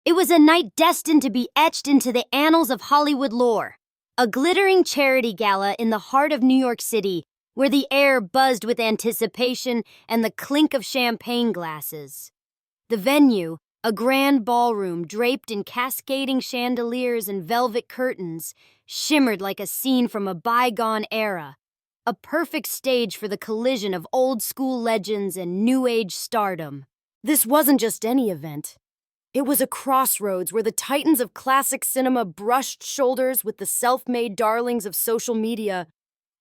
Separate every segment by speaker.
Speaker 1: It was a night destined to be etched into the annals of Hollywood lore. A glittering charity gala in the heart of New York City, where the air buzzed with anticipation and the clink of champagne glasses. The venue, a grand ballroom draped in cascading chandeliers and velvet curtains, shimmered like a scene from a bygone era, a perfect stage for the collision of old-school legends and new-age stardom. This wasn't just any event. It was a crossroads where the titans of classic cinema brushed shoulders with the self-made darlings of social media,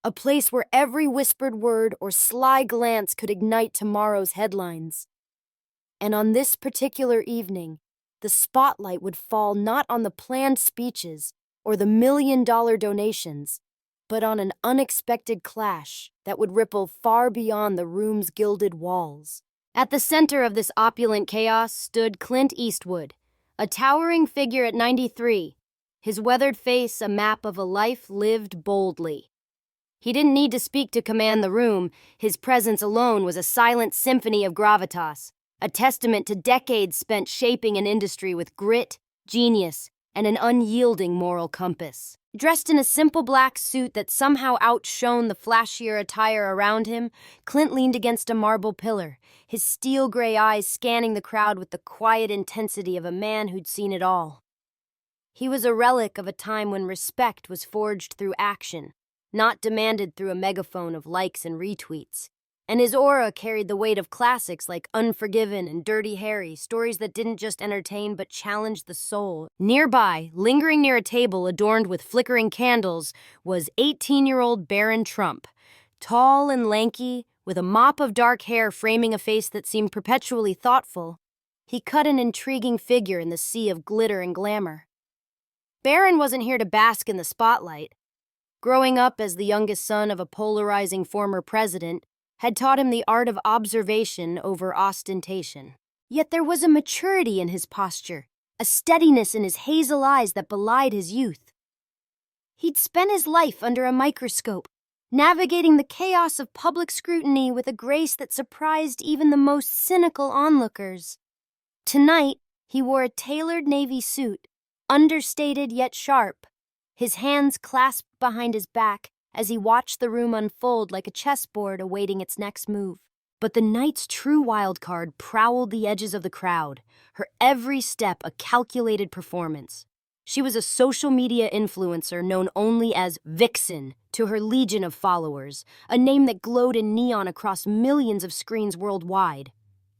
Speaker 1: a place where every whispered word or sly glance could ignite tomorrow's headlines. And on this particular evening, the spotlight would fall not on the planned speeches or the million-dollar donations, but on an unexpected clash that would ripple far beyond the room's gilded walls. At the center of this opulent chaos stood Clint Eastwood, a towering figure at 93, his weathered face a map of a life lived boldly. He didn't need to speak to command the room. His presence alone was a silent symphony of gravitas, a testament to decades spent shaping an industry with grit, genius, and an unyielding moral compass. Dressed in a simple black suit that somehow outshone the flashier attire around him, Clint leaned against a marble pillar, his steel gray eyes scanning the crowd with the quiet intensity of a man who'd seen it all. He was a relic of a time when respect was forged through action, not demanded through a megaphone of likes and retweets. And his aura carried the weight of classics like Unforgiven and Dirty Harry, stories that didn't just entertain but challenged the soul. Nearby, lingering near a table adorned with flickering candles, was 18-year-old Barron Trump, tall and lanky, with a mop of dark hair framing a face that seemed perpetually thoughtful. He cut an intriguing figure in the sea of glitter and glamour. Barron wasn't here to bask in the spotlight. Growing up as the youngest son of a polarizing former president had taught him the art of observation over ostentation. Yet there was a maturity in his posture, a steadiness in his hazel eyes that belied his youth. He'd spent his life under a microscope, navigating the chaos of public scrutiny with a grace that surprised even the most cynical onlookers. Tonight, he wore a tailored navy suit, understated yet sharp, his hands clasped behind his back, as he watched the room unfold like a chessboard awaiting its next move. But the night's true wildcard prowled the edges of the crowd, her every step a calculated performance. She was a social media influencer known only as Vixen to her legion of followers, a name that glowed in neon across millions of screens worldwide.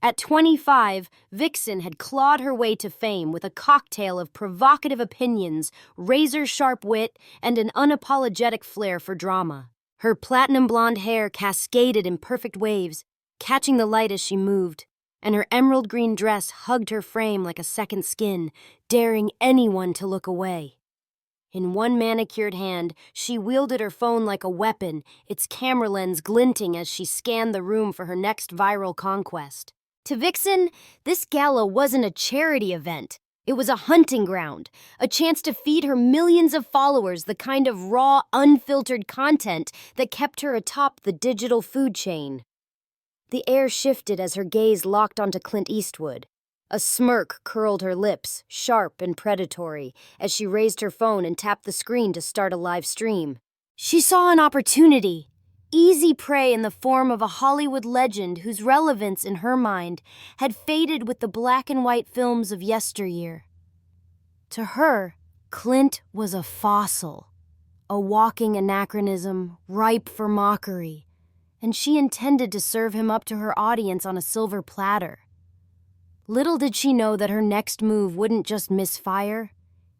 Speaker 1: At 25, Vixen had clawed her way to fame with a cocktail of provocative opinions, razor-sharp wit, and an unapologetic flair for drama. Her platinum blonde hair cascaded in perfect waves, catching the light as she moved, and her emerald green dress hugged her frame like a second skin, daring anyone to look away. In one manicured hand, she wielded her phone like a weapon, its camera lens glinting as she scanned the room for her next viral conquest. To Vixen, this gala wasn't a charity event. It was a hunting ground, a chance to feed her millions of followers the kind of raw, unfiltered content that kept her atop the digital food chain. The air shifted as her gaze locked onto Clint Eastwood. A smirk curled her lips, sharp and predatory, as she raised her phone and tapped the screen to start a live stream. She saw an opportunity. Easy prey in the form of a Hollywood legend whose relevance in her mind had faded with the black and white films of yesteryear. To her, Clint was a fossil, a walking anachronism ripe for mockery, and she intended to serve him up to her audience on a silver platter. Little did she know that her next move wouldn't just misfire.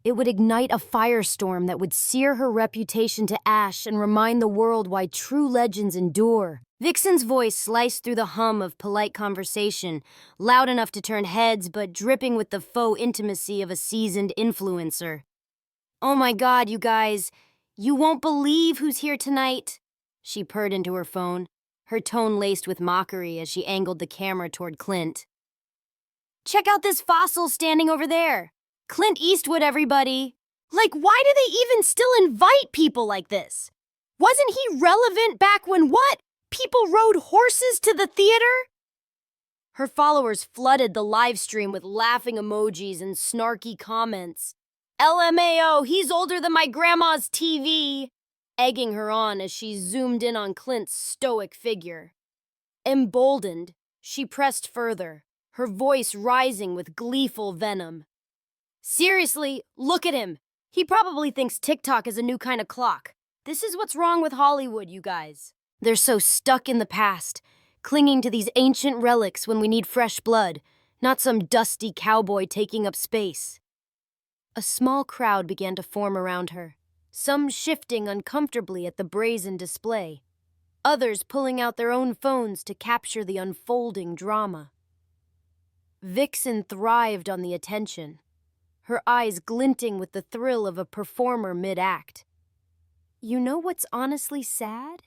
Speaker 1: It would ignite a firestorm that would sear her reputation to ash and remind the world why true legends endure. Vixen's voice sliced through the hum of polite conversation, loud enough to turn heads but dripping with the faux intimacy of a seasoned influencer. "Oh my God, you guys, you won't believe who's here tonight," she purred into her phone, her tone laced with mockery as she angled the camera toward Clint. "Check out this fossil standing over there. Clint Eastwood, everybody. Like, why do they even still invite people like this? Wasn't he relevant back when what? People rode horses to the theater?" Her followers flooded the live stream with laughing emojis and snarky comments. LMAO, he's older than my grandma's TV, egging her on as she zoomed in on Clint's stoic figure. Emboldened, she pressed further, her voice rising with gleeful venom. Seriously, look at him. He probably thinks TikTok is a new kind of clock. This is what's wrong with Hollywood, you guys. They're so stuck in the past, clinging to these ancient relics when we need fresh blood, not some dusty cowboy taking up space. A small crowd began to form around her, some shifting uncomfortably at the brazen display, others pulling out their own phones to capture the unfolding drama. Vixen thrived on the attention, her eyes glinting with the thrill of a performer mid-act. You know what's honestly sad?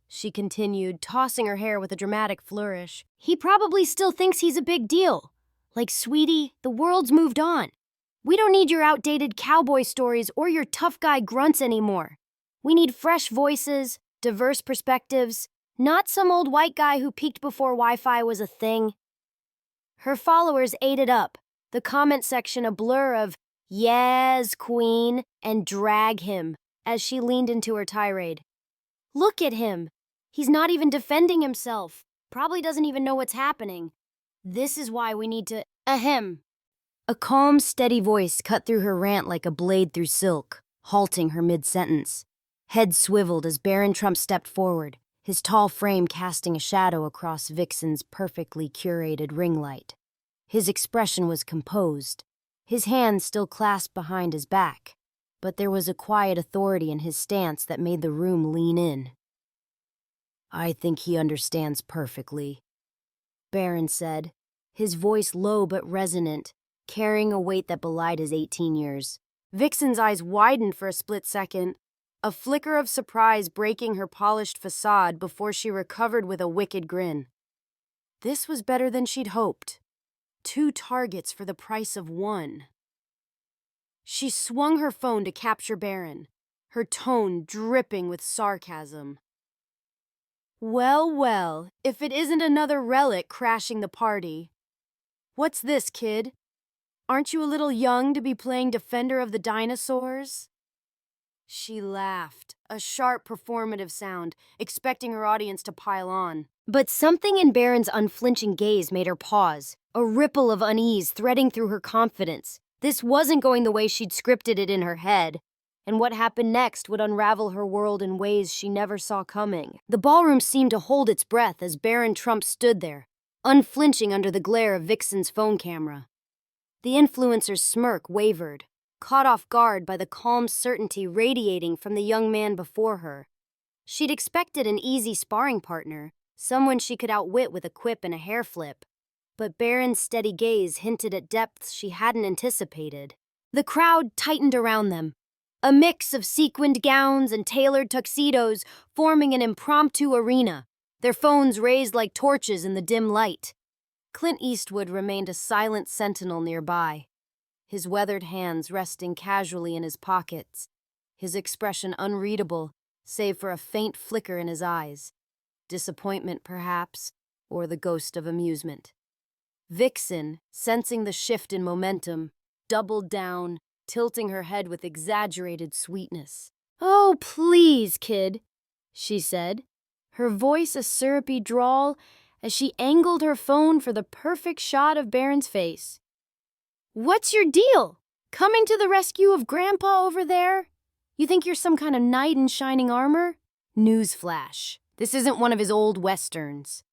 Speaker 1: She continued, tossing her hair with a dramatic flourish. He probably still thinks he's a big deal. Like, sweetie, the world's moved on. We don't need your outdated cowboy stories or your tough guy grunts anymore. We need fresh voices, diverse perspectives, not some old white guy who peaked before Wi-Fi was a thing. Her followers ate it up, the comment section a blur of "Yes, queen" and "drag him" as she leaned into her tirade. Look at him. He's not even defending himself. Probably doesn't even know what's happening. This is why we need to ahem. A calm, steady voice cut through her rant like a blade through silk, halting her mid-sentence. Head swiveled as Barron Trump stepped forward, his tall frame casting a shadow across Vixen's perfectly curated ring light. His expression was composed, his hands still clasped behind his back, but there was a quiet authority in his stance that made the room lean in. I think he understands perfectly, Barron said, his voice low but resonant, carrying a weight that belied his 18 years. Vixen's eyes widened for a split second, a flicker of surprise breaking her polished facade before she recovered with a wicked grin. This was better than she'd hoped. 2 targets for the price of 1. She swung her phone to capture Barron, her tone dripping with sarcasm. Well, well, if it isn't another relic crashing the party. What's this, kid? Aren't you a little young to be playing Defender of the Dinosaurs? She laughed, a sharp performative sound, expecting her audience to pile on. But something in Barron's unflinching gaze made her pause, a ripple of unease threading through her confidence. This wasn't going the way she'd scripted it in her head, and what happened next would unravel her world in ways she never saw coming. The ballroom seemed to hold its breath as Barron Trump stood there, unflinching under the glare of Vixen's phone camera. The influencer's smirk wavered, caught off guard by the calm certainty radiating from the young man before her. She'd expected an easy sparring partner, someone she could outwit with a quip and a hair flip, but Barron's steady gaze hinted at depths she hadn't anticipated. The crowd tightened around them, a mix of sequined gowns and tailored tuxedos forming an impromptu arena, their phones raised like torches in the dim light. Clint Eastwood remained a silent sentinel nearby, his weathered hands resting casually in his pockets, his expression unreadable save for a faint flicker in his eyes, disappointment perhaps, or the ghost of amusement. Vixen, sensing the shift in momentum, doubled down, tilting her head with exaggerated sweetness. "Oh, please, kid," she said, her voice a syrupy drawl as she angled her phone for the perfect shot of Barron's face. "What's your deal? Coming to the rescue of Grandpa over there? You think you're some kind of knight in shining armor?" Newsflash. This isn't one of his old westerns.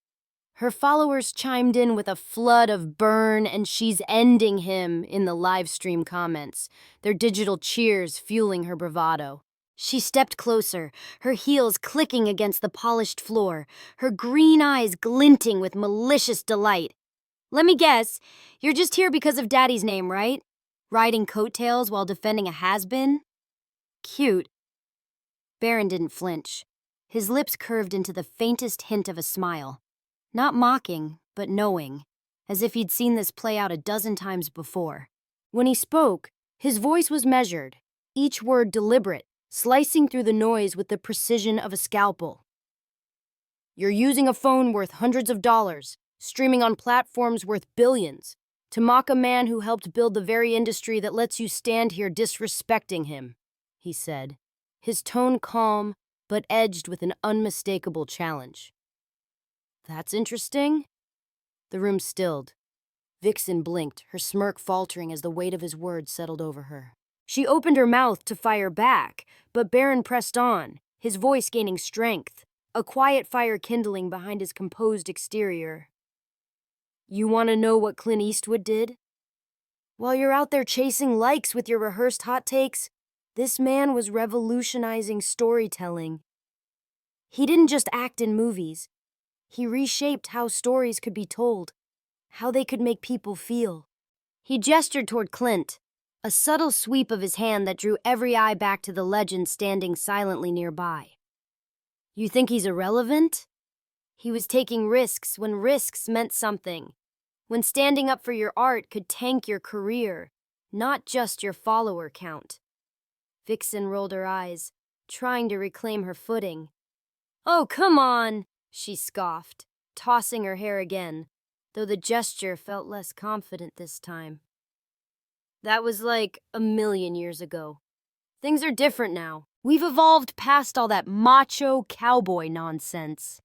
Speaker 1: Her followers chimed in with a flood of "burn" and "she's ending him" in the live stream comments, their digital cheers fueling her bravado. She stepped closer, her heels clicking against the polished floor, her green eyes glinting with malicious delight. "Let me guess, you're just here because of Daddy's name, right? Riding coattails while defending a has-been? Cute." Barron didn't flinch. His lips curved into the faintest hint of a smile. Not mocking, but knowing, as if he'd seen this play out a dozen times before. When he spoke, his voice was measured, each word deliberate, slicing through the noise with the precision of a scalpel. "You're using a phone worth hundreds of dollars, streaming on platforms worth billions, to mock a man who helped build the very industry that lets you stand here disrespecting him, he said, his tone calm but edged with an unmistakable challenge. That's interesting. The room stilled. Vixen blinked, her smirk faltering as the weight of his words settled over her. She opened her mouth to fire back, but Barron pressed on, his voice gaining strength, a quiet fire kindling behind his composed exterior. You want to know what Clint Eastwood did? While you're out there chasing likes with your rehearsed hot takes, this man was revolutionizing storytelling. He didn't just act in movies. He reshaped how stories could be told, how they could make people feel. He gestured toward Clint, a subtle sweep of his hand that drew every eye back to the legend standing silently nearby. You think he's irrelevant? He was taking risks when risks meant something, when standing up for your art could tank your career, not just your follower count. Vixen rolled her eyes, trying to reclaim her footing. Oh, come on, she scoffed, tossing her hair again, though the gesture felt less confident this time. That was like 1,000,000 years ago. Things are different now. We've evolved past all that macho cowboy nonsense.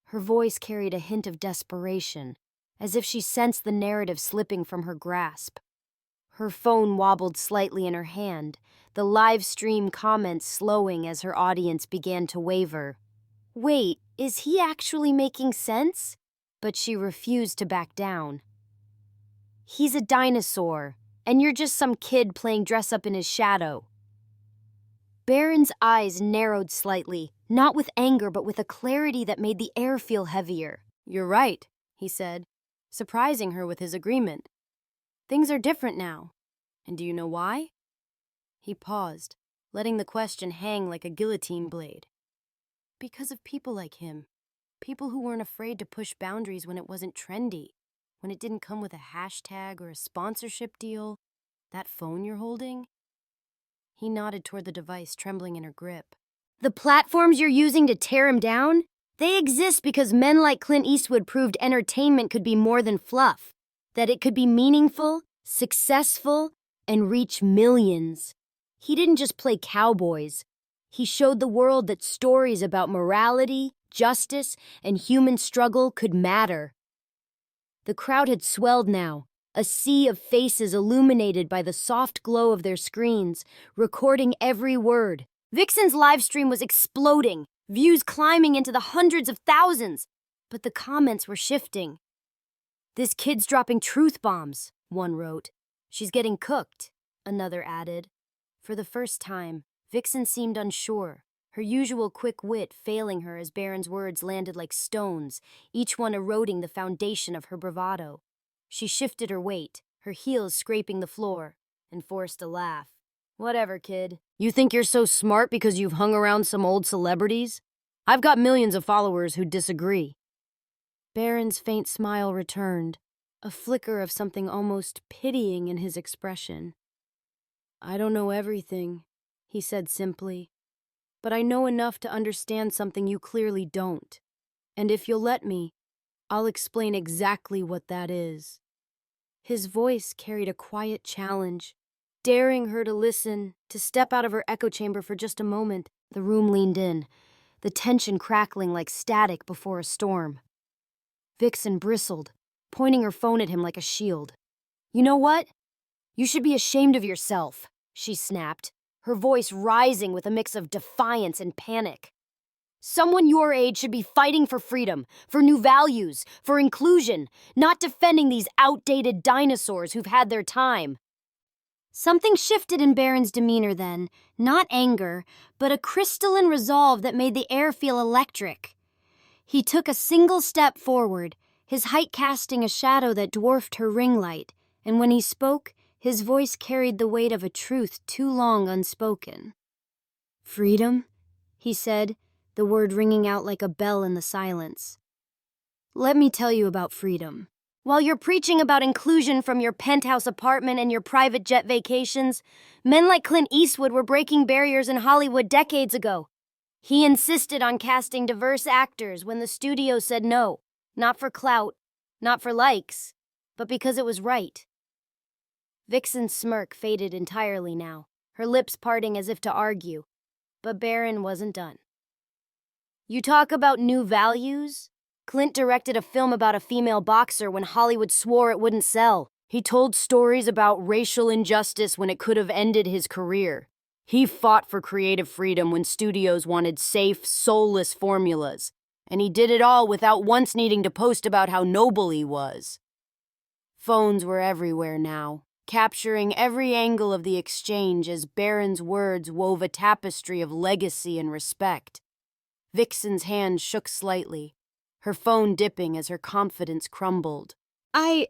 Speaker 1: Her voice carried a hint of desperation, as if she sensed the narrative slipping from her grasp. Her phone wobbled slightly in her hand, the live stream comments slowing as her audience began to waver. Wait, is he actually making sense? But she refused to back down. He's a dinosaur, and you're just some kid playing dress-up in his shadow. Barron's eyes narrowed slightly, not with anger but with a clarity that made the air feel heavier. You're right, he said, surprising her with his agreement. Things are different now. And do you know why? He paused, letting the question hang like a guillotine blade. Because of people like him. People who weren't afraid to push boundaries when it wasn't trendy, when it didn't come with a hashtag or a sponsorship deal. That phone you're holding? He nodded toward the device, trembling in her grip. The platforms you're using to tear him down? They exist because men like Clint Eastwood proved entertainment could be more than fluff, that it could be meaningful, successful, and reach millions. He didn't just play cowboys. He showed the world that stories about morality, justice, and human struggle could matter. The crowd had swelled now, a sea of faces illuminated by the soft glow of their screens, recording every word. Vixen's livestream was exploding, views climbing into the hundreds of thousands, but the comments were shifting. This kid's dropping truth bombs, one wrote. She's getting cooked, another added. For the first time, Vixen seemed unsure, her usual quick wit failing her as Barron's words landed like stones, each one eroding the foundation of her bravado. She shifted her weight, her heels scraping the floor, and forced a laugh. Whatever, kid. You think you're so smart because you've hung around some old celebrities? I've got millions of followers who disagree. Barron's faint smile returned, a flicker of something almost pitying in his expression. I don't know everything, he said simply, but I know enough to understand something you clearly don't. And if you'll let me, I'll explain exactly what that is. His voice carried a quiet challenge, daring her to listen, to step out of her echo chamber for just a moment. The room leaned in, the tension crackling like static before a storm. Vixen bristled, pointing her phone at him like a shield. You know what? You should be ashamed of yourself, she snapped, her voice rising with a mix of defiance and panic. Someone your age should be fighting for freedom, for new values, for inclusion, not defending these outdated dinosaurs who've had their time. Something shifted in Barron's demeanor then, not anger, but a crystalline resolve that made the air feel electric. He took a single step forward, his height casting a shadow that dwarfed her ring light, and when he spoke, his voice carried the weight of a truth too long unspoken. Freedom? He said, the word ringing out like a bell in the silence. Let me tell you about freedom. While you're preaching about inclusion from your penthouse apartment and your private jet vacations, men like Clint Eastwood were breaking barriers in Hollywood decades ago. He insisted on casting diverse actors when the studio said no, not for clout, Not for likes, but because it was right. Vixen's smirk faded entirely now, her lips parting as if to argue, but Barron wasn't done. You talk about new values? Clint directed a film about a female boxer when Hollywood swore it wouldn't sell. He told stories about racial injustice when it could have ended his career. He fought for creative freedom when studios wanted safe, soulless formulas. And he did it all without once needing to post about how noble he was. Phones were everywhere now, capturing every angle of the exchange as Barron's words wove a tapestry of legacy and respect. Vixen's hand shook slightly, her phone dipping as her confidence crumbled. I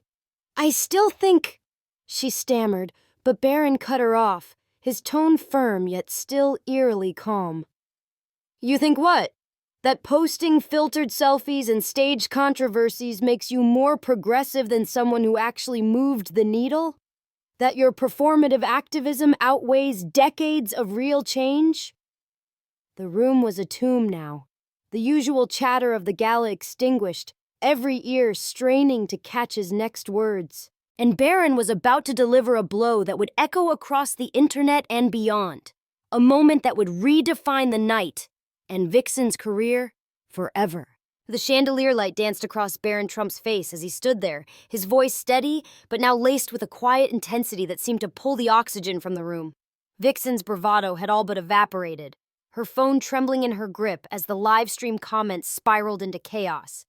Speaker 1: still think, she stammered, but Barron cut her off, his tone firm yet still eerily calm. You think what? That posting filtered selfies and staged controversies makes you more progressive than someone who actually moved the needle? That your performative activism outweighs decades of real change? The room was a tomb now, the usual chatter of the gala extinguished, every ear straining to catch his next words. And Barron was about to deliver a blow that would echo across the internet and beyond, a moment that would redefine the night and Vixen's career forever. The chandelier light danced across Barron Trump's face as he stood there, his voice steady, but now laced with a quiet intensity that seemed to pull the oxygen from the room. Vixen's bravado had all but evaporated, her phone trembling in her grip as the live stream comments spiraled into chaos.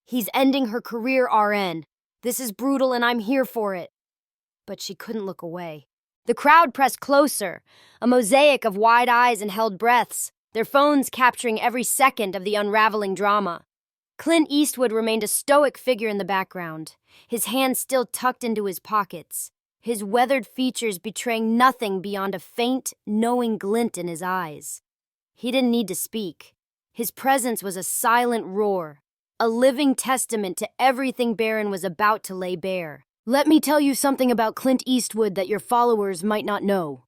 Speaker 1: He's ending her career, RN. This is brutal and I'm here for it. But she couldn't look away. The crowd pressed closer, a mosaic of wide eyes and held breaths, their phones capturing every second of the unraveling drama. Clint Eastwood remained a stoic figure in the background, his hands still tucked into his pockets, his weathered features betraying nothing beyond a faint, knowing glint in his eyes. He didn't need to speak. His presence was a silent roar, a living testament to everything Barron was about to lay bare. Let me tell you something about Clint Eastwood that your followers might not know,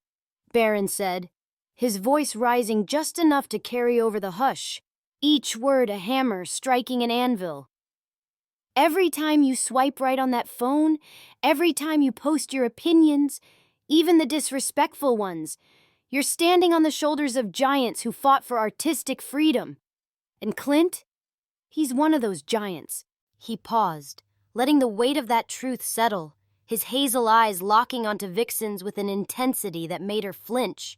Speaker 1: Barron said, his voice rising just enough to carry over the hush, each word a hammer striking an anvil. Every time you swipe right on that phone, every time you post your opinions, even the disrespectful ones, you're standing on the shoulders of giants who fought for artistic freedom. And Clint? He's one of those giants. He paused, letting the weight of that truth settle, his hazel eyes locking onto Vixen's with an intensity that made her flinch.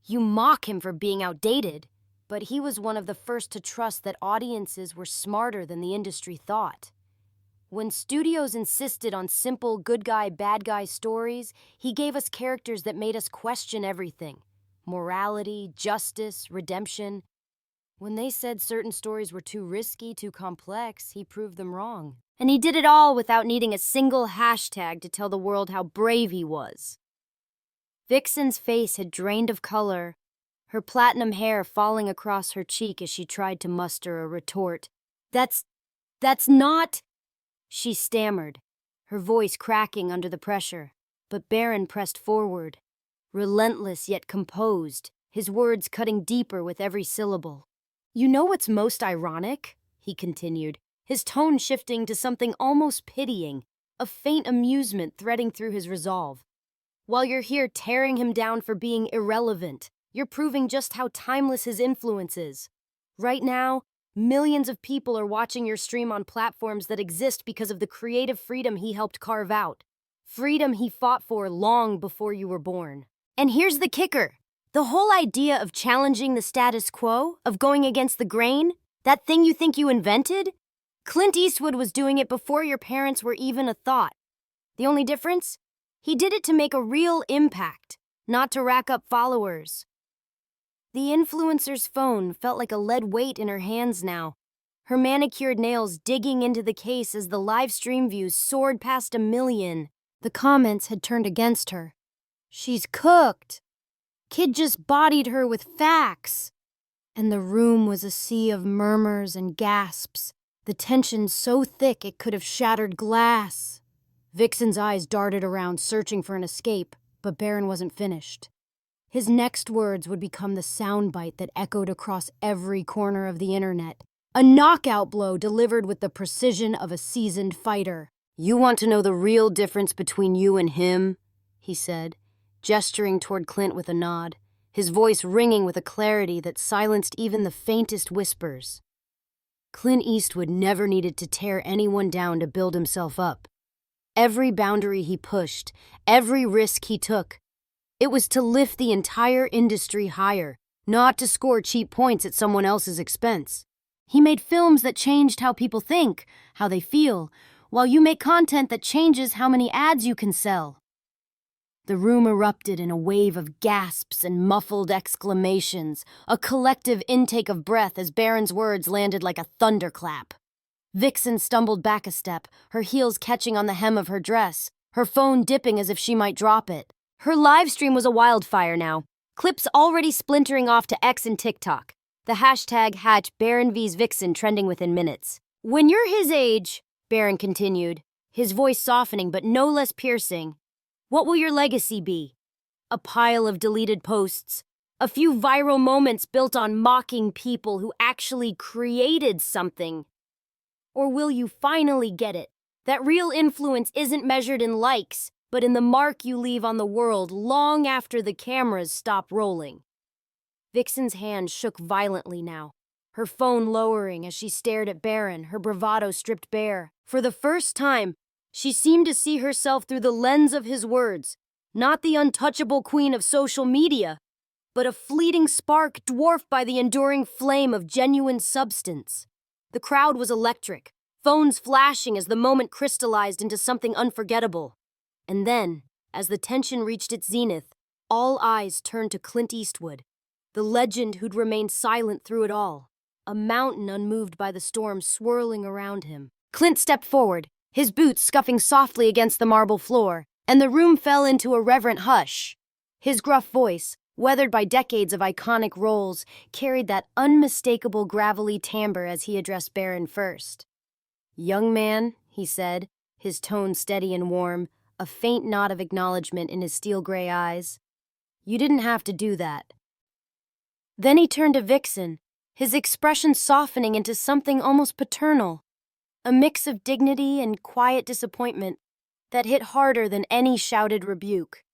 Speaker 1: You mock him for being outdated, but he was one of the first to trust that audiences were smarter than the industry thought. When studios insisted on simple good guy, bad guy stories, he gave us characters that made us question everything. Morality, justice, redemption. When they said certain stories were too risky, too complex, he proved them wrong. And he did it all without needing a single hashtag to tell the world how brave he was. Vixen's face had drained of color, her platinum hair falling across her cheek as she tried to muster a retort. That's not... She stammered, her voice cracking under the pressure. But Barron pressed forward, relentless yet composed, his words cutting deeper with every syllable. You know what's most ironic? He continued, his tone shifting to something almost pitying, a faint amusement threading through his resolve. While you're here tearing him down for being irrelevant, you're proving just how timeless his influence is. Right now, millions of people are watching your stream on platforms that exist because of the creative freedom he helped carve out. Freedom he fought for long before you were born. And here's the kicker. The whole idea of challenging the status quo, of going against the grain, that thing you think you invented? Clint Eastwood was doing it before your parents were even a thought. The only difference? He did it to make a real impact, not to rack up followers. The influencer's phone felt like a lead weight in her hands now, her manicured nails digging into the case as the live stream views soared past 1 million. The comments had turned against her. She's cooked. Kid just bodied her with facts. And the room was a sea of murmurs and gasps, the tension so thick it could have shattered glass. Vixen's eyes darted around, searching for an escape, but Barron wasn't finished. His next words would become the soundbite that echoed across every corner of the internet, A knockout blow delivered with the precision of a seasoned fighter. "You want to know the real difference between you and him?" he said, gesturing toward Clint with a nod, his voice ringing with a clarity that silenced even the faintest whispers. Clint Eastwood never needed to tear anyone down to build himself up. Every boundary he pushed, every risk he took, it was to lift the entire industry higher, not to score cheap points at someone else's expense. He made films that changed how people think, how they feel, while you make content that changes how many ads you can sell. The room erupted in a wave of gasps and muffled exclamations, a collective intake of breath as Barron's words landed like a thunderclap. Vixen stumbled back a step, her heels catching on the hem of her dress, her phone dipping as if she might drop it. Her live stream was a wildfire now, clips already splintering off to X and TikTok. The hashtag #BarronVsVixen trending within minutes. "When you're his age," Barron continued, his voice softening but no less piercing, "what will your legacy be? A pile of deleted posts, a few viral moments built on mocking people who actually created something? Or will you finally get it? That real influence isn't measured in likes, but in the mark you leave on the world long after the cameras stop rolling." Vixen's hand shook violently now, her phone lowering as she stared at Barron, her bravado stripped bare. For the first time, she seemed to see herself through the lens of his words, not the untouchable queen of social media, but a fleeting spark dwarfed by the enduring flame of genuine substance. The crowd was electric, phones flashing as the moment crystallized into something unforgettable. And then, as the tension reached its zenith, all eyes turned to Clint Eastwood, the legend who'd remained silent through it all, a mountain unmoved by the storm swirling around him. Clint stepped forward, his boots scuffing softly against the marble floor, and the room fell into a reverent hush. His gruff voice, weathered by decades of iconic roles, carried that unmistakable gravelly timbre as he addressed Barron first. "Young man," he said, his tone steady and warm, a faint nod of acknowledgement in his steel-gray eyes. "You didn't have to do that." Then he turned to Vixen, his expression softening into something almost paternal, a mix of dignity and quiet disappointment that hit harder than any shouted rebuke.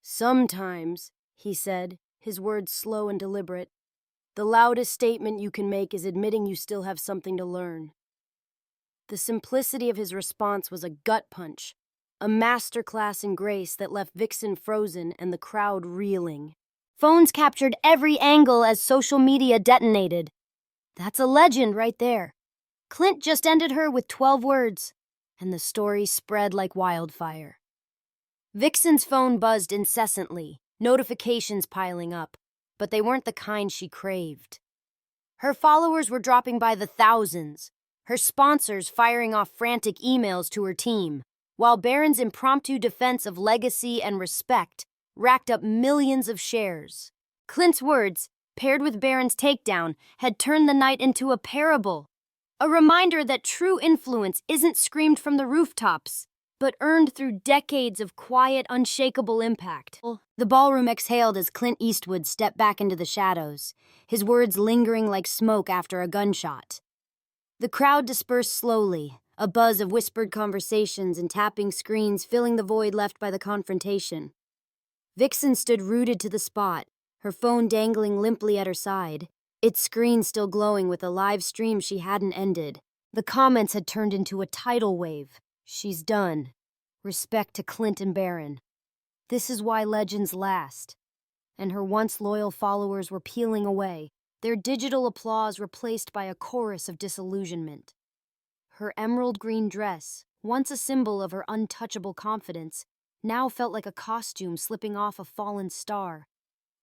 Speaker 1: "Sometimes," he said, his words slow and deliberate, "the loudest statement you can make is admitting you still have something to learn." The simplicity of his response was a gut punch, a masterclass in grace that left Vixen frozen and the crowd reeling. Phones captured every angle as social media detonated. That's a legend right there. Clint just ended her with 12 words, and the story spread like wildfire. Vixen's phone buzzed incessantly, notifications piling up, but they weren't the kind she craved. Her followers were dropping by the thousands, her sponsors firing off frantic emails to her team, while Barron's impromptu defense of legacy and respect racked up millions of shares. Clint's words, paired with Barron's takedown, had turned the night into a parable, a reminder that true influence isn't screamed from the rooftops, but earned through decades of quiet, unshakable impact. The ballroom exhaled as Clint Eastwood stepped back into the shadows, his words lingering like smoke after a gunshot. The crowd dispersed slowly, a buzz of whispered conversations and tapping screens filling the void left by the confrontation. Vixen stood rooted to the spot, her phone dangling limply at her side, its screen still glowing with a live stream she hadn't ended. The comments had turned into a tidal wave. "She's done. Respect to Clint and Barron. This is why legends last." And her once loyal followers were peeling away, their digital applause replaced by a chorus of disillusionment. Her emerald green dress, once a symbol of her untouchable confidence, now felt like a costume slipping off a fallen star.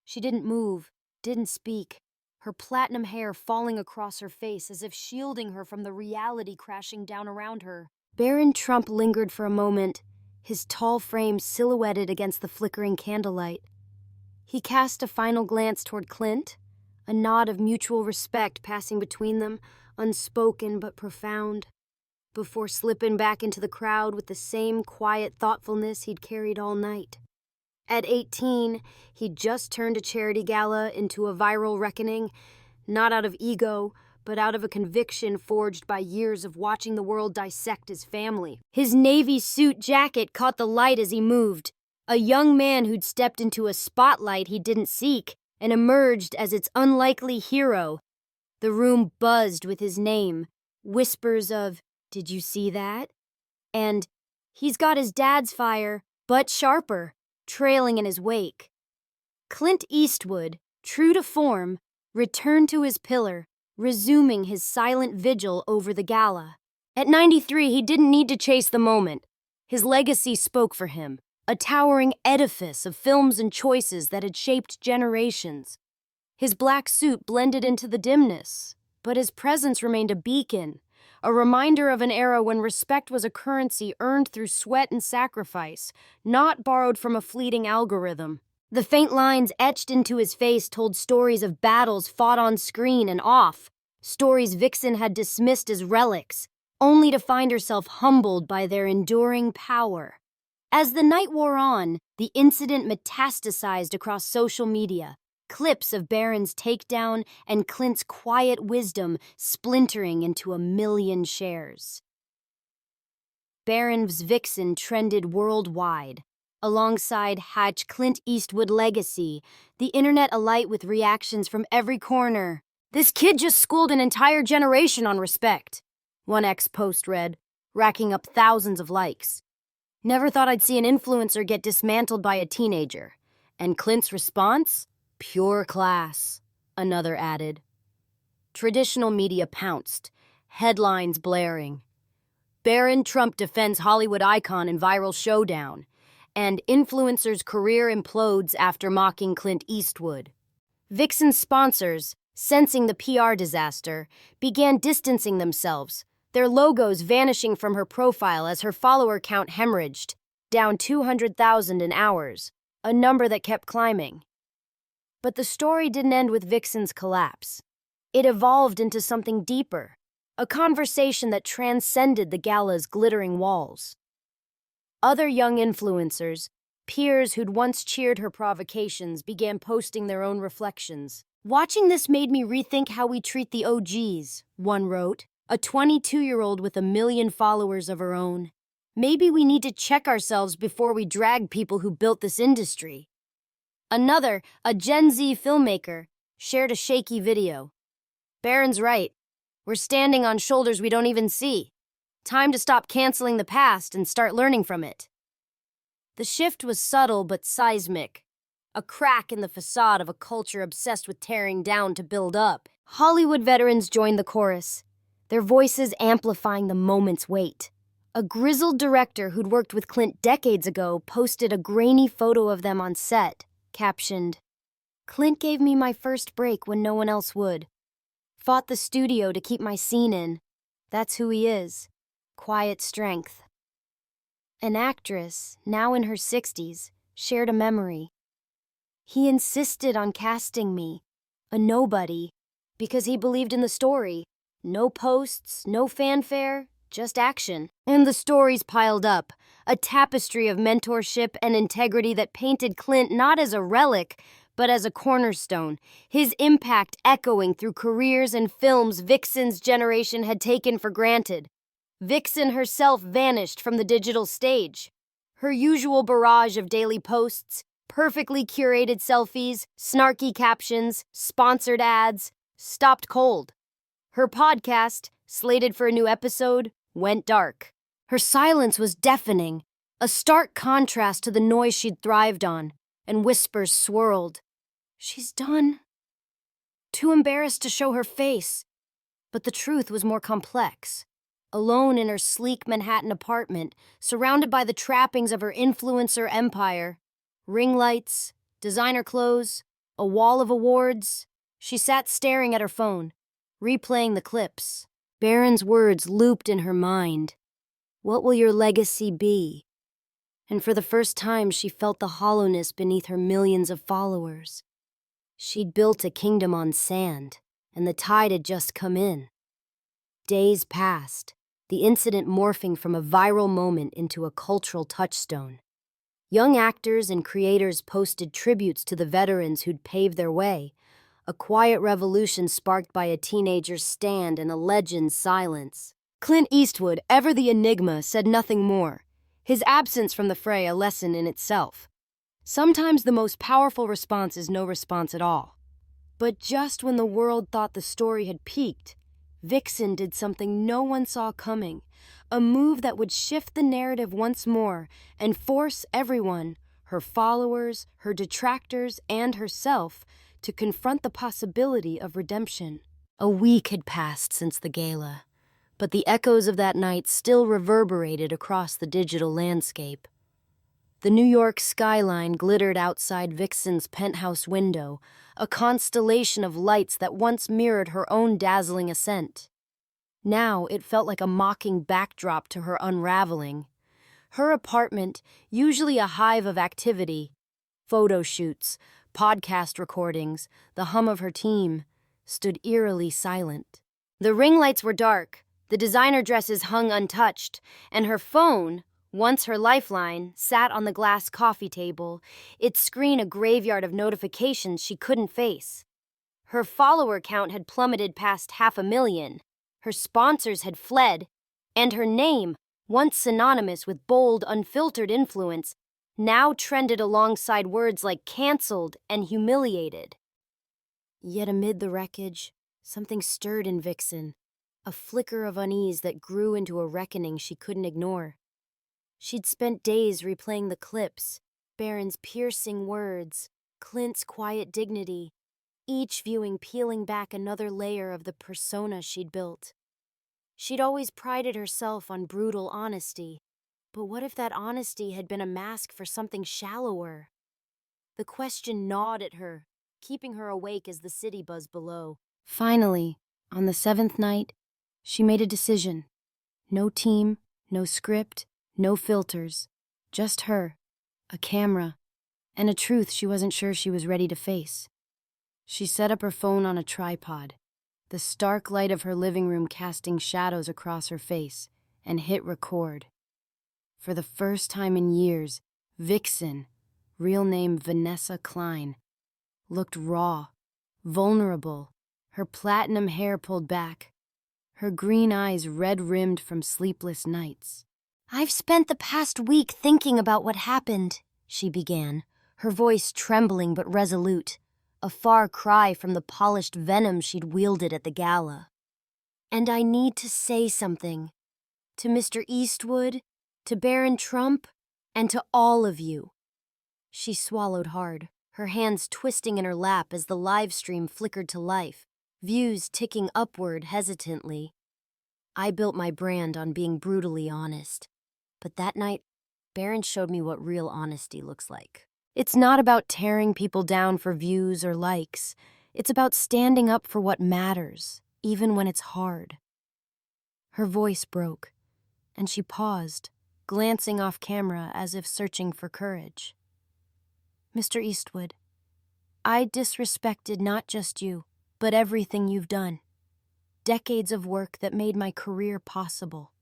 Speaker 1: She didn't move, didn't speak, her platinum hair falling across her face as if shielding her from the reality crashing down around her. Barron Trump lingered for a moment, his tall frame silhouetted against the flickering candlelight. He cast a final glance toward Clint, a nod of mutual respect passing between them, unspoken but profound, before slipping back into the crowd with the same quiet thoughtfulness he'd carried all night. At 18, he'd just turned a charity gala into a viral reckoning, not out of ego, but out of a conviction forged by years of watching the world dissect his family. His navy suit jacket caught the light as he moved, a young man who'd stepped into a spotlight he didn't seek and emerged as its unlikely hero. The room buzzed with his name, whispers of, "Did you see that?" And, "He's got his dad's fire, but sharper," trailing in his wake. Clint Eastwood, true to form, returned to his pillar, resuming his silent vigil over the gala. At 93, he didn't need to chase the moment. His legacy spoke for him, a towering edifice of films and choices that had shaped generations. His black suit blended into the dimness, but his presence remained a beacon, a reminder of an era when respect was a currency earned through sweat and sacrifice, not borrowed from a fleeting algorithm. The faint lines etched into his face told stories of battles fought on screen and off, stories Vixen had dismissed as relics, only to find herself humbled by their enduring power. As the night wore on, the incident metastasized across social media, clips of Barron's takedown and Clint's quiet wisdom splintering into 1,000,000 shares. Barron's Vixen trended worldwide. Alongside #Clint Eastwood legacy, the internet alight with reactions from every corner. "This kid just schooled an entire generation on respect," one ex-post read, racking up thousands of likes. "Never thought I'd see an influencer get dismantled by a teenager." And Clint's response? "Pure class," another added. Traditional media pounced, headlines blaring. Barron Trump defends Hollywood icon in viral showdown, and influencer's career implodes after mocking Clint Eastwood. Vixen's sponsors, sensing the PR disaster, began distancing themselves, their logos vanishing from her profile as her follower count hemorrhaged, down 200,000 in hours, a number that kept climbing. But the story didn't end with Vixen's collapse. It evolved into something deeper, a conversation that transcended the gala's glittering walls. Other young influencers, peers who'd once cheered her provocations, began posting their own reflections. "Watching this made me rethink how we treat the OGs," one wrote, a 22-year-old with 1,000,000 followers of her own. "Maybe we need to check ourselves before we drag people who built this industry." Another, a Gen Z filmmaker, shared a shaky video. "Barron's right. We're standing on shoulders we don't even see. Time to stop canceling the past and start learning from it." The shift was subtle but seismic, a crack in the facade of a culture obsessed with tearing down to build up. Hollywood veterans joined the chorus, their voices amplifying the moment's weight. A grizzled director who'd worked with Clint decades ago posted a grainy photo of them on set, captioned, "Clint gave me my first break when no one else would. Fought the studio to keep my scene in. That's who he is. Quiet strength." An actress, now in her 60s, shared a memory. "He insisted on casting me, a nobody, because he believed in the story. No posts, no fanfare, just action." And the stories piled up, a tapestry of mentorship and integrity that painted Clint not as a relic, but as a cornerstone, his impact echoing through careers and films Vixen's generation had taken for granted. Vixen herself vanished from the digital stage. Her usual barrage of daily posts, perfectly curated selfies, snarky captions, sponsored ads, stopped cold. Her podcast, slated for a new episode, went dark. Her silence was deafening, a stark contrast to the noise she'd thrived on, and whispers swirled. "She's done." Too embarrassed to show her face. But the truth was more complex. Alone in her sleek Manhattan apartment, surrounded by the trappings of her influencer empire, ring lights, designer clothes, a wall of awards, she sat staring at her phone, replaying the clips. Barron's words looped in her mind. "What will your legacy be?" And for the first time, she felt the hollowness beneath her millions of followers. She'd built a kingdom on sand, and the tide had just come in. Days passed, the incident morphing from a viral moment into a cultural touchstone. Young actors and creators posted tributes to the veterans who'd paved their way, a quiet revolution sparked by a teenager's stand and a legend's silence. Clint Eastwood, ever the enigma, said nothing more, his absence from the fray a lesson in itself. Sometimes the most powerful response is no response at all. But just when the world thought the story had peaked, Vixen did something no one saw coming, a move that would shift the narrative once more and force everyone, her followers, her detractors, and herself, to confront the possibility of redemption. A week had passed since the gala, but the echoes of that night still reverberated across the digital landscape. The New York skyline glittered outside Vixen's penthouse window, a constellation of lights that once mirrored her own dazzling ascent. Now it felt like a mocking backdrop to her unraveling. Her apartment, usually a hive of activity, photo shoots, podcast recordings, the hum of her team, stood eerily silent. The ring lights were dark, the designer dresses hung untouched, and her phone, once her lifeline, sat on the glass coffee table, its screen a graveyard of notifications she couldn't face. Her follower count had plummeted past 500,000, her sponsors had fled, and her name, once synonymous with bold, unfiltered influence, now trended alongside words like canceled and humiliated. Yet amid the wreckage, something stirred in Vixen, a flicker of unease that grew into a reckoning she couldn't ignore. She'd spent days replaying the clips, Barron's piercing words, Clint's quiet dignity, each viewing peeling back another layer of the persona she'd built. She'd always prided herself on brutal honesty, but what if that honesty had been a mask for something shallower? The question gnawed at her, keeping her awake as the city buzzed below. Finally, on the 7th night, she made a decision. No team, no script, no filters, just her, a camera, and a truth she wasn't sure she was ready to face. She set up her phone on a tripod, the stark light of her living room casting shadows across her face, and hit record. For the first time in years, Vixen, real name Vanessa Klein, looked raw, vulnerable, her platinum hair pulled back, her green eyes red-rimmed from sleepless nights. "I've spent the past week thinking about what happened," she began, her voice trembling but resolute, a far cry from the polished venom she'd wielded at the gala. "And I need to say something. To Mr. Eastwood, to Barron Trump, and to all of you." She swallowed hard, her hands twisting in her lap as the live stream flickered to life, views ticking upward hesitantly. "I built my brand on being brutally honest. But that night, Barron showed me what real honesty looks like. It's not about tearing people down for views or likes. It's about standing up for what matters, even when it's hard." Her voice broke, and she paused, glancing off camera as if searching for courage. "Mr. Eastwood, I disrespected not just you, but everything you've done. Decades of work that made my career possible.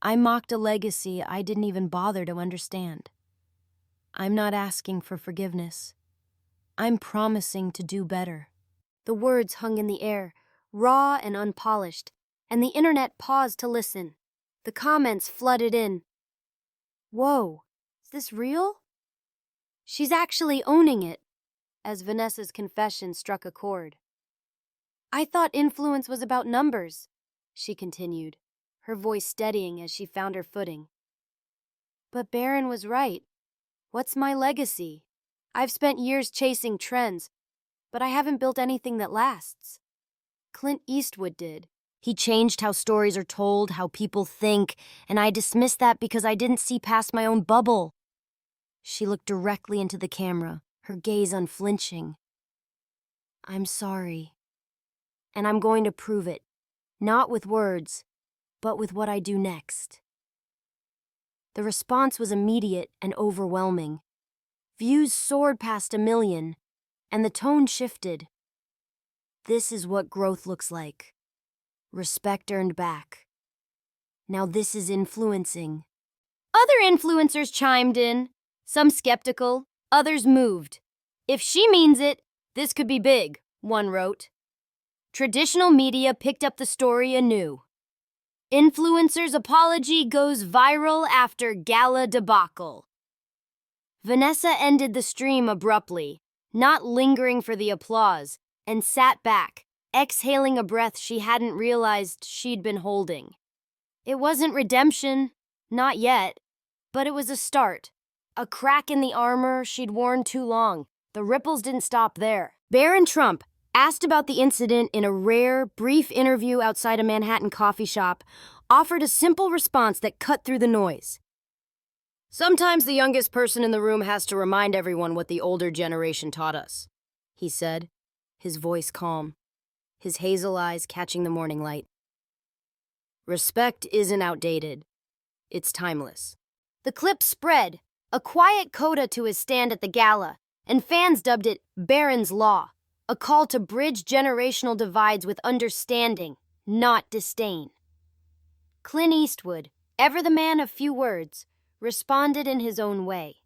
Speaker 1: I mocked a legacy I didn't even bother to understand. I'm not asking for forgiveness. I'm promising to do better." The words hung in the air, raw and unpolished, and the internet paused to listen. The comments flooded in. "Whoa, is this real? She's actually owning it," as Vanessa's confession struck a chord. "I thought influence was about numbers," she continued, her voice steadying as she found her footing. "But Barron was right. What's my legacy? I've spent years chasing trends, but I haven't built anything that lasts. Clint Eastwood did. He changed how stories are told, how people think, and I dismissed that because I didn't see past my own bubble." She looked directly into the camera, her gaze unflinching. "I'm sorry. And I'm going to prove it, not with words, but with what I do next." The response was immediate and overwhelming. Views soared past 1 million, and the tone shifted. This is what growth looks like. Respect earned back. Now this is influencing. Other influencers chimed in, some skeptical, others moved. If she means it, this could be big. one wrote. Traditional media picked up the story anew. Influencer's apology goes viral after gala debacle. Vanessa ended the stream abruptly, not lingering for the applause, and sat back, exhaling a breath she hadn't realized she'd been holding. It wasn't redemption, not yet, but it was a start. A crack in the armor she'd worn too long. The ripples didn't stop there. Barron Trump, asked about the incident in a rare, brief interview outside a Manhattan coffee shop, offered a simple response that cut through the noise. "Sometimes the youngest person in the room has to remind everyone what the older generation taught us," he said, his voice calm, his hazel eyes catching the morning light. "Respect isn't outdated. It's timeless." The clip spread, a quiet coda to his stand at the gala, and fans dubbed it Barron's Law, a call to bridge generational divides with understanding, not disdain. Clint Eastwood, ever the man of few words, responded in his own way.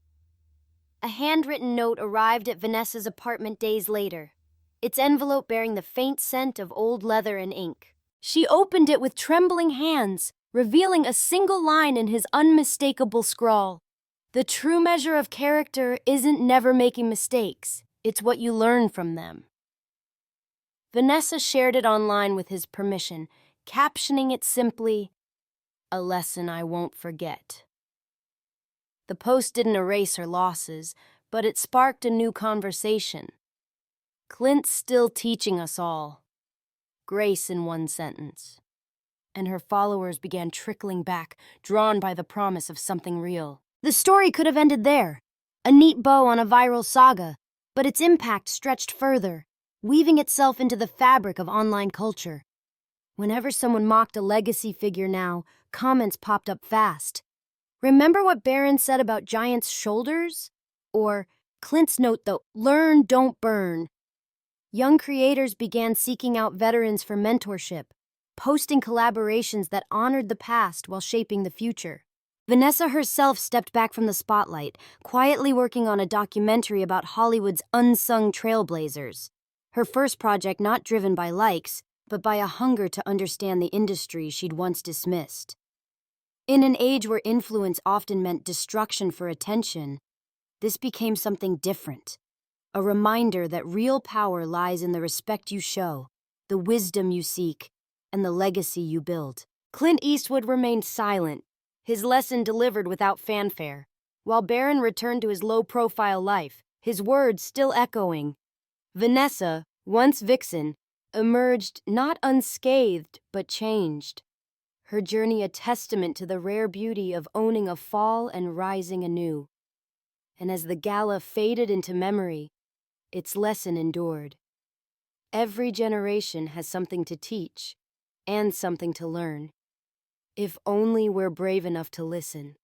Speaker 1: A handwritten note arrived at Vanessa's apartment days later, its envelope bearing the faint scent of old leather and ink. She opened it with trembling hands, revealing a single line in his unmistakable scrawl. "The true measure of character isn't never making mistakes, it's what you learn from them." Vanessa shared it online with his permission, captioning it simply, "A lesson I won't forget." The post didn't erase her losses, but it sparked a new conversation. Clint's still teaching us all. Grace in one sentence. And her followers began trickling back, drawn by the promise of something real. The story could have ended there, a neat bow on a viral saga, but its impact stretched further, weaving itself into the fabric of online culture. Whenever someone mocked a legacy figure now, comments popped up fast. "Remember what Barron said about giants' shoulders?" Or Clint's note, though, "Learn, don't burn." Young creators began seeking out veterans for mentorship, posting collaborations that honored the past while shaping the future. Vanessa herself stepped back from the spotlight, quietly working on a documentary about Hollywood's unsung trailblazers. Her first project not driven by likes, but by a hunger to understand the industry she'd once dismissed. In an age where influence often meant destruction for attention, this became something different. A reminder that real power lies in the respect you show, the wisdom you seek, and the legacy you build. Clint Eastwood remained silent, his lesson delivered without fanfare, while Barron returned to his low-profile life, his words still echoing. Vanessa, once vixen, emerged not unscathed but changed, her journey a testament to the rare beauty of owning a fall and rising anew. And as the gala faded into memory, its lesson endured. Every generation has something to teach and something to learn, if only we're brave enough to listen.